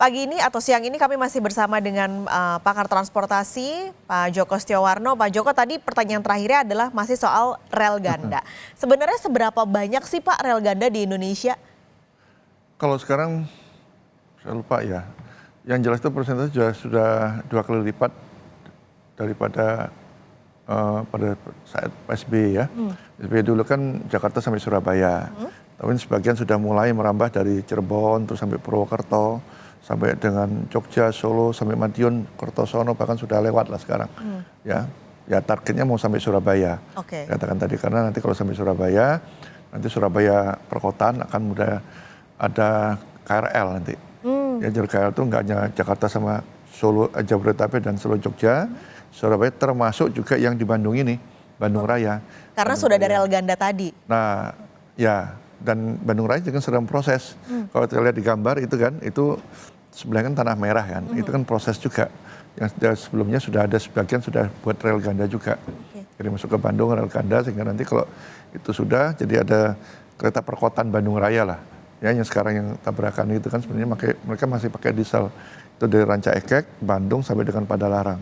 Pagi ini atau siang ini kami masih bersama dengan pakar transportasi Pak Joko Setiawarno. Pak Joko, tadi pertanyaan terakhirnya adalah masih soal rel ganda. Sebenarnya seberapa banyak sih Pak rel ganda di Indonesia? Kalau sekarang saya lupa ya. Yang jelas itu persentase sudah 2 kali lipat daripada pada saat PSBY ya. PSBY dulu kan Jakarta sampai Surabaya. Tapi sebagian sudah mulai merambah dari Cirebon terus sampai Purwokerto, sampai dengan Jogja, Solo, sampai Madiun, Kertosono, bahkan sudah lewat lah sekarang. Ya targetnya mau sampai Surabaya. Katakan tadi, karena nanti kalau sampai Surabaya, nanti Surabaya perkotaan akan mudah ada KRL nanti. Ya jalur KRL itu nggak hanya Jakarta sama Solo, Jabodetabek dan Solo Jogja, Surabaya termasuk juga yang di Bandung ini, Bandung Raya. Karena Bandung sudah ada Raya. rel ganda tadi. Nah, ya, dan Bandung Raya juga sedang proses. Kalau kita lihat di gambar itu kan, itu sebelahnya kan tanah merah kan, itu kan proses juga. Yang sebelumnya sudah ada sebagian sudah buat rel ganda juga. Jadi masuk ke Bandung rel ganda, sehingga nanti kalau itu sudah, jadi ada kereta perkotaan Bandung Raya lah. Ya, yang sekarang yang tabrakan itu kan sebenarnya mereka masih pakai diesel. Itu dari Ranca Ekek, Bandung sampai dengan Padalarang.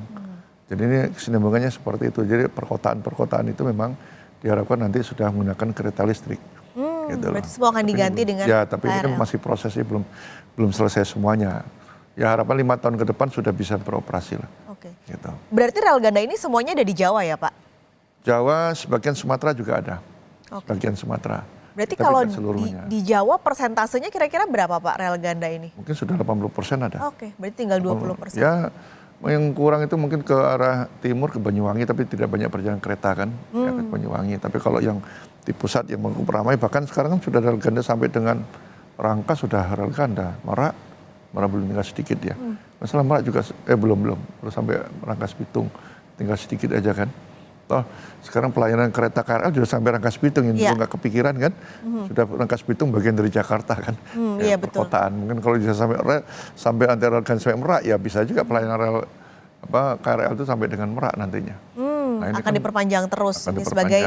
Jadi ini kesinambungannya seperti itu. Jadi perkotaan-perkotaan itu memang diharapkan nanti sudah menggunakan kereta listrik. Gitu berarti semua akan diganti dengan ya, tapi ini kan masih prosesnya belum selesai semuanya. Ya harapan 5 tahun ke depan sudah bisa beroperasi lah. Gitu. Berarti rel ganda ini semuanya ada di Jawa ya Pak? Jawa, sebagian Sumatera juga ada. Sebagian Sumatera. Berarti kalau di Jawa persentasenya kira-kira berapa Pak rel ganda ini? Mungkin sudah 80% ada. Berarti tinggal 20%. Ya, yang kurang itu mungkin ke arah timur, ke Banyuwangi, tapi tidak banyak perjalanan kereta kan, ya, ke Banyuwangi. Tapi kalau yang di pusat yang cukup ramai, bahkan sekarang kan sudah rel ganda sampai dengan Rangkas sudah rel ganda, Merak belum tinggal sedikit ya. Masalah Merak juga, belum sampai Rangkas Bitung, tinggal sedikit aja kan. Toh sekarang pelayanan kereta KRL sudah sampai Rangkas Bitung, yang dulu nggak kepikiran kan, sudah Rangkas Bitung bagian dari Jakarta kan, ya, perkotaan. Mungkin kalau bisa sampai antara rel ganda sampai Merak, ya bisa juga pelayanan rel KRL itu sampai dengan Merak nantinya. Nah, akan diperpanjang terus ini sebagai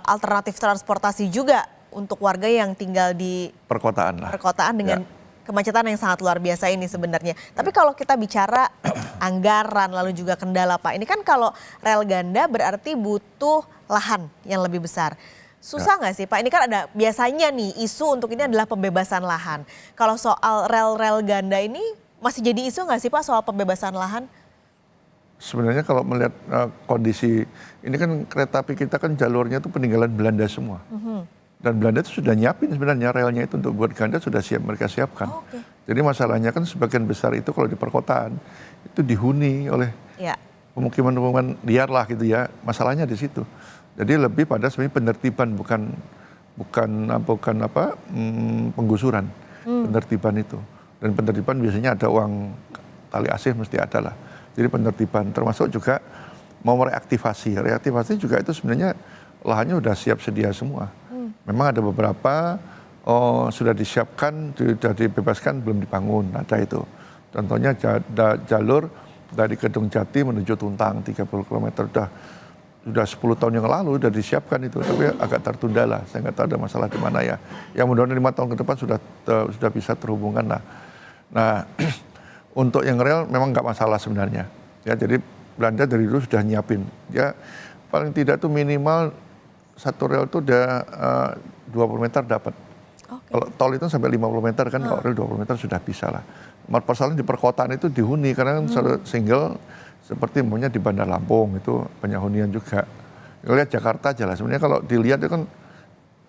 alternatif transportasi juga untuk warga yang tinggal di perkotaan dengan kemacetan yang sangat luar biasa ini sebenarnya. Tapi kalau kita bicara anggaran lalu juga kendala Pak, ini kan kalau rel ganda berarti butuh lahan yang lebih besar. Susah nggak sih Pak? Ini kan ada biasanya nih isu untuk ini adalah pembebasan lahan. Kalau soal rel-rel ganda ini masih jadi isu nggak sih Pak soal pembebasan lahan? Sebenarnya kalau melihat kondisi, ini kan kereta api kita kan jalurnya itu peninggalan Belanda semua. Dan Belanda itu sudah nyiapin sebenarnya relnya itu untuk buat ganda sudah mereka siapkan. Jadi masalahnya kan sebagian besar itu kalau di perkotaan itu dihuni oleh pemukiman-pemukiman liar lah gitu ya. Masalahnya di situ. Jadi lebih pada sebenarnya penertiban bukan penggusuran. Penertiban itu. Dan penertiban biasanya ada uang tali asih mesti ada lah. Jadi penertiban termasuk juga mau reaktivasi. Reaktivasi juga itu sebenarnya lahannya sudah siap sedia semua. Memang ada beberapa sudah disiapkan, sudah dibebaskan, belum dibangun, ada itu. Contohnya jalur dari Kedung Jati menuju Tuntang 30 km sudah 10 tahun yang lalu sudah disiapkan itu, tapi agak tertunda lah. Saya nggak tahu ada masalah di mana ya. Yang mudah-mudahan 5 tahun ke depan sudah bisa terhubungkan lah. Nah, untuk yang rel memang nggak masalah sebenarnya. Ya, jadi Belanda dari dulu sudah nyiapin. Ya, paling tidak tuh minimal satu rel itu udah 20 meter dapat. Kalau tol itu sampai 50 meter kan, kalau rel 20 meter sudah bisa lah. Persoalan di perkotaan itu dihuni, karena kan single seperti maunya di Bandar Lampung itu banyak hunian juga. Lihat Jakarta aja lah, sebenarnya kalau dilihat itu kan,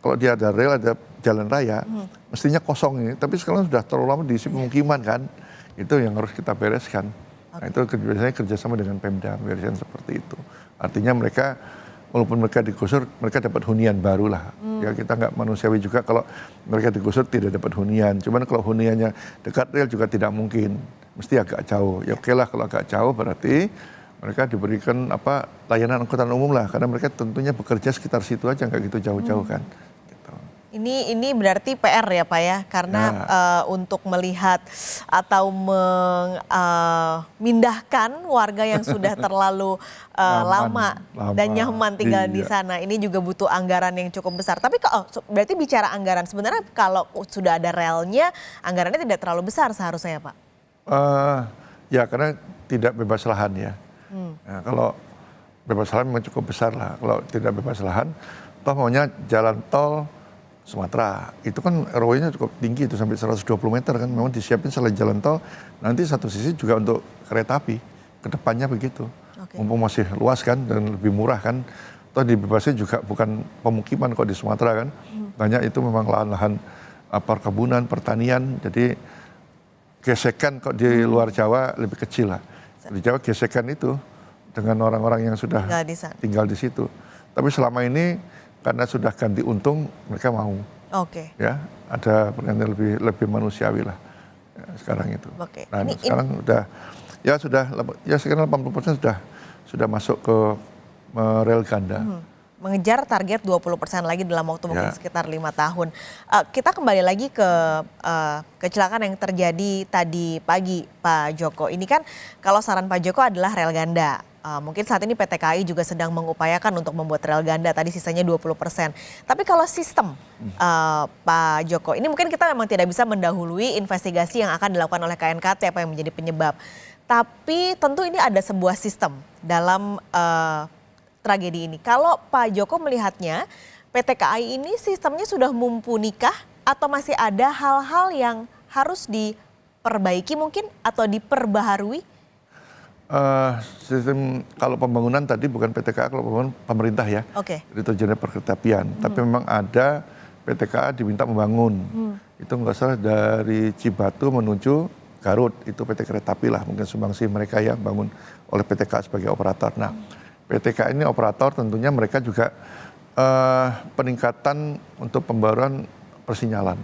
kalau dia ada rel, ada jalan raya, mestinya kosong ini. Tapi sekarang sudah terlalu lama diisi pemukiman kan, itu yang harus kita bereskan. Nah itu biasanya kerjasama dengan Pemda, bereskan seperti itu. Artinya mereka, walaupun mereka digusur, mereka dapat hunian baru lah. Ya kita nggak manusiawi juga kalau mereka digusur tidak dapat hunian. Cuman kalau huniannya dekat rel juga tidak mungkin, mesti agak jauh. Ya oke lah kalau agak jauh berarti mereka diberikan layanan angkutan umum lah, karena mereka tentunya bekerja sekitar situ aja, nggak gitu jauh-jauh kan. Gitu. Ini berarti PR ya Pak ya, karena untuk melihat atau memindahkan warga yang sudah terlalu lama dan nyaman tinggal di sana. Ini juga butuh anggaran yang cukup besar. Tapi berarti bicara anggaran, sebenarnya kalau sudah ada relnya, anggarannya tidak terlalu besar seharusnya ya Pak? Ya karena tidak bebas lahan ya. Nah, kalau bebas lahan memang cukup besar lah. Kalau tidak bebas lahan, toh maunya jalan tol Sumatera, itu kan ROI-nya cukup tinggi, itu sampai 120 meter kan, memang disiapin selain jalan tol, nanti satu sisi juga untuk kereta api, kedepannya begitu. Mumpung masih luas kan, dan lebih murah kan, toh dibebasin juga bukan pemukiman kok di Sumatera kan, banyak itu memang lahan-lahan perkebunan, pertanian, jadi gesekan kok di luar Jawa lebih kecil lah. Di Jawa gesekan itu dengan orang-orang yang sudah tinggal di situ. Tapi selama ini karena sudah ganti untung, mereka mau. Ya, ada pergantian lebih manusiawi lah ya, sekarang itu. Nah, sekarang sekarang 80% sudah masuk ke rel ganda. Mengejar target 20% lagi dalam waktu mungkin sekitar 5 tahun. Kita kembali lagi ke kecelakaan yang terjadi tadi pagi, Pak Joko. Ini kan kalau saran Pak Joko adalah rel ganda. Mungkin saat ini PT KAI juga sedang mengupayakan untuk membuat rel ganda, tadi sisanya 20%. Tapi kalau sistem, Pak Joko, ini mungkin kita memang tidak bisa mendahului investigasi yang akan dilakukan oleh KNKT apa yang menjadi penyebab. Tapi tentu ini ada sebuah sistem dalam tragedi ini. Kalau Pak Joko melihatnya, PT KAI ini sistemnya sudah mumpunikah atau masih ada hal-hal yang harus diperbaiki mungkin atau diperbaharui? Sistem kalau pembangunan tadi bukan PT KAI, kalau pembangunan pemerintah ya, itu jenis perkeretapian. Tapi memang ada PT KAI diminta membangun. Itu nggak salah dari Cibatu menuju Garut, itu PT Kereta Api lah, mungkin sumbangsi mereka ya bangun oleh PT KAI sebagai operator. Nah, PT KAI ini operator, tentunya mereka juga peningkatan untuk pembaruan persinyalan.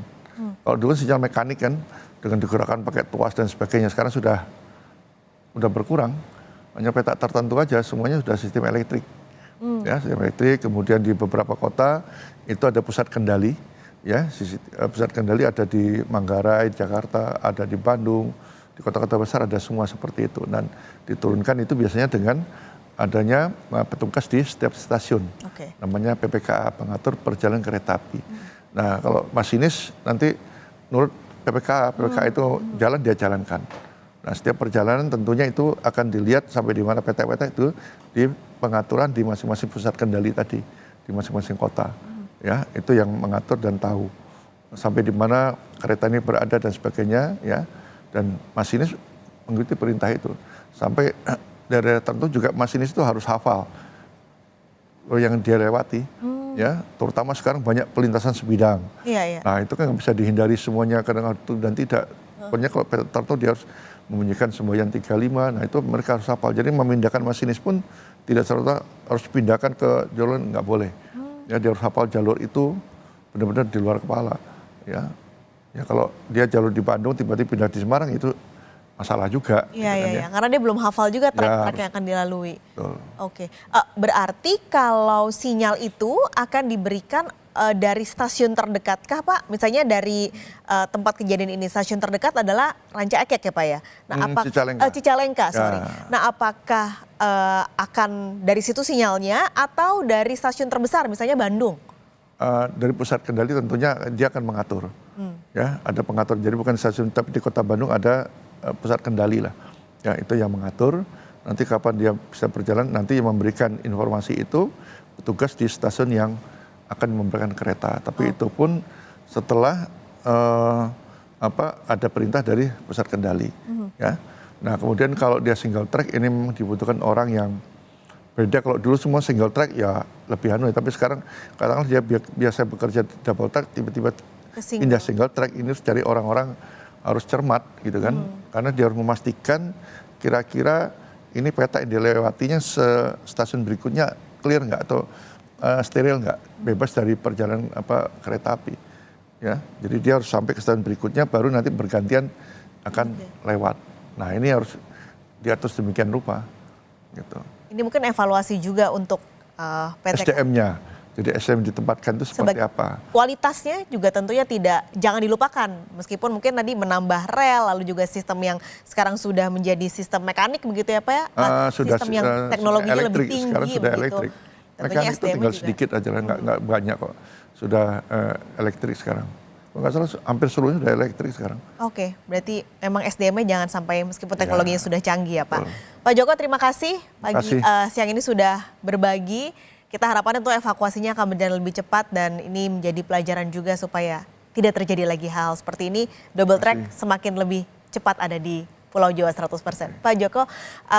Kalau dulu sinyal mekanik kan dengan digerakkan pakai tuas dan sebagainya, sekarang sudah berkurang, hanya petak tertentu aja, semuanya sudah sistem elektrik. Ya, sistem elektrik, kemudian di beberapa kota itu ada pusat kendali, ya, pusat kendali ada di Manggarai, Jakarta, ada di Bandung, di kota-kota besar ada semua seperti itu. Dan diturunkan itu biasanya dengan adanya petugas di setiap stasiun, namanya PPKA, pengatur perjalanan kereta api. Nah, kalau masinis nanti menurut PPKA itu jalan dia jalankan. Nah, setiap perjalanan tentunya itu akan dilihat sampai di mana petak-petak itu di pengaturan di masing-masing pusat kendali tadi, di masing-masing kota. Ya, itu yang mengatur dan tahu sampai di mana kereta ini berada dan sebagainya, ya. Dan masinis mengikuti perintah itu. Sampai daerah tertentu juga masinis itu harus hafal yang dia lewati. Ya, terutama sekarang banyak pelintasan sebidang. Nah, itu kan nggak bisa dihindari semuanya kadang dan tidak. Pokoknya kalau tertentu dia harus membunyikan semboyan 35, nah itu mereka harus hafal. Jadi memindahkan masinis pun tidak serta harus pindahkan ke jalur, nggak boleh. Ya, dia harus hafal jalur itu benar-benar di luar kepala. Ya, kalau dia jalur di Bandung tiba-tiba pindah di Semarang itu masalah juga. Iya, karena dia belum hafal juga trek-trek yang akan dilalui. Berarti kalau sinyal itu akan diberikan dari stasiun terdekatkah Pak? Misalnya dari tempat kejadian ini, stasiun terdekat adalah Ranca Ekek ya Pak ya? Nah, Cicalengka, sorry. Nah, apakah akan dari situ sinyalnya atau dari stasiun terbesar, misalnya Bandung? Dari pusat kendali tentunya dia akan mengatur. Ya, ada pengatur. Jadi bukan stasiun, tapi di kota Bandung ada pusat kendali lah. Ya, itu yang mengatur. Nanti kapan dia bisa berjalan, nanti yang memberikan informasi itu petugas di stasiun yang akan memberikan kereta, tapi itu pun setelah ada perintah dari pusat kendali. Ya. Nah, kemudian kalau dia single track ini memang dibutuhkan orang yang beda. Kalau dulu semua single track ya lebih tapi sekarang katakanlah dia biasa bekerja double track, tiba-tiba pindah single track, ini harus cari orang-orang harus cermat gitu kan, karena dia harus memastikan kira-kira ini peta yang dilewatinya stasiun berikutnya clear nggak atau steril nggak, bebas dari perjalanan kereta api, ya. Jadi dia harus sampai ke stasiun berikutnya, baru nanti bergantian akan lewat. Nah, ini harus diatur sedemikian rupa, gitu. Ini mungkin evaluasi juga untuk PT SDM-nya, Jadi SDM ditempatkan itu seperti apa? Kualitasnya juga tentunya jangan dilupakan. Meskipun mungkin tadi menambah rel, lalu juga sistem yang sekarang sudah menjadi sistem mekanik begitu ya Pak ya? Sistem yang teknologinya lebih tinggi. Sekarang sudah begitu. elektrik. Tentunya Mekanik itu tinggal sedikit aja, nggak banyak kok. Sudah elektrik sekarang. Kalau nggak salah hampir seluruhnya sudah elektrik sekarang. Oke, berarti memang SDM-nya jangan sampai meskipun teknologinya sudah canggih ya Pak. Betul. Pak Joko terima kasih siang ini sudah berbagi. Kita harapkan tentu evakuasinya akan berjalan lebih cepat dan ini menjadi pelajaran juga supaya tidak terjadi lagi hal seperti ini. Double track semakin lebih cepat ada di Pulau Jawa 100%. Pak Joko,